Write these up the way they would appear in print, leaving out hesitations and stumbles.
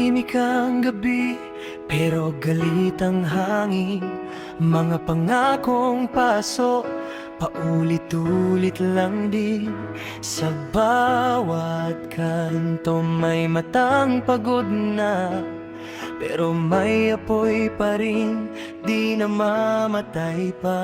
Tahimik ang gabi, pero galit ang hangin. Mga pangakong paso, paulit-ulit lang din. Sa bawat kanto may matang pagod na, pero may apoy pa rin, di namamatay pa.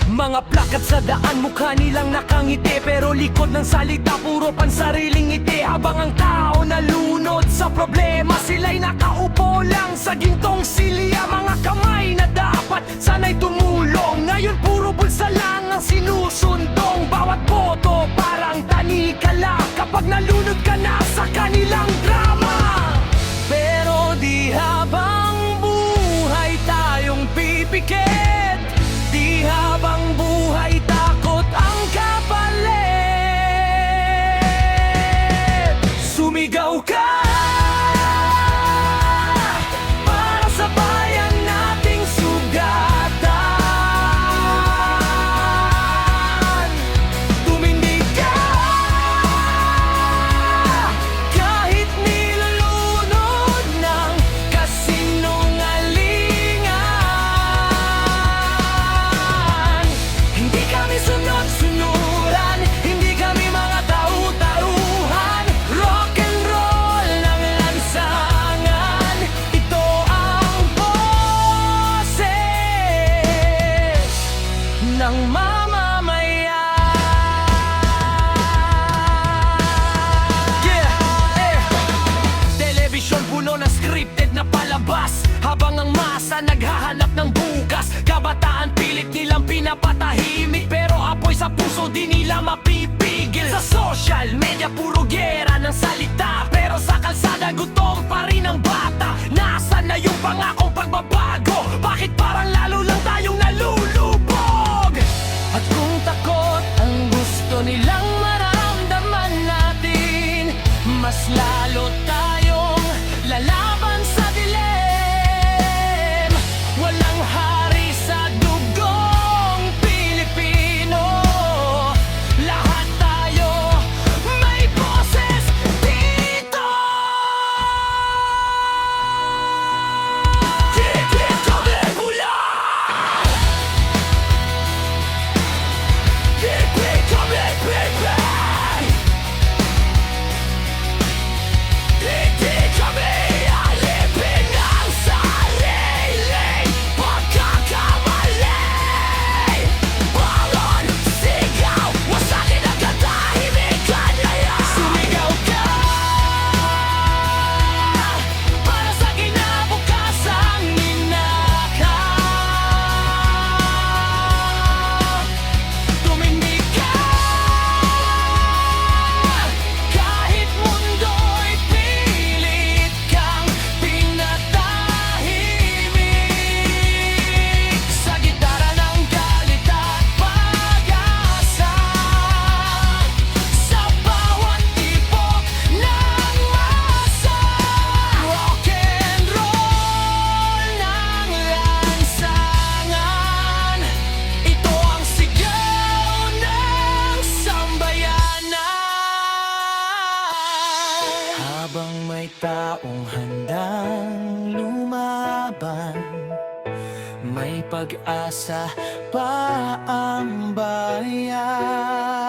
Mga plakat sa daan, mukha nilang nakangiti, pero likod ng salita puro pansariling ngiti. Habang ang tao nalunod sa problema, sila'y nakaupo lang sa gintong silya. Mga kamay na dapat sana'y tumulong, ngayon puro bulsa lang ang sinusundong. Bawat boto parang tanikala kapag nalunod ka na sa kanilang drama. Pero di habang buhay tayong pipikit, di habang buhay takot ang kapalit. Sumigaw ka para sa bayan nating sugatan. Tumindig ka kahit nilulunod ng kasinungalingan. Hindi kami sunod-sunuran, hindi kami mga tau-tauhan. Rock and roll ng lansangan, ito ang boses ng mamamayan. Television puno ng scripted na palabas, habang ang masa naghahanap ng bukas. Kabataan pilit nilang pinapatahimik, pero apoy sa puso di nila mapipigil. Sa social media puro gera ng salita, pero sa kalsada gutom pa rin ang bata. Nasaan na yung pangakong pagbabago? Bakit parang lalo lang tayong nalulubog? At kung takot ang gusto nilang maramdaman natin, mas lalo tayong lalaban sa dilim. Walang hari sa dugong Pilipino, lahat tayo may boses dito. Di kami pula, di kami pipig, di kami alipin ng sariling pagkakamali. Bangon, sigaw, wasakin ang katahimikan na yan. Sumigaw ka para sa kinabukasang ninakaw. Tumindig ka kahit mundo'y pilit kang pinatahimik. Sa gitara ng galit at pag-asa, sa bawat tibok ng masa, rock and roll ng lansangan, ito ang sigaw ng sambayanan. Habang may taong handang lumaban, may pag-asa pa ang bayan.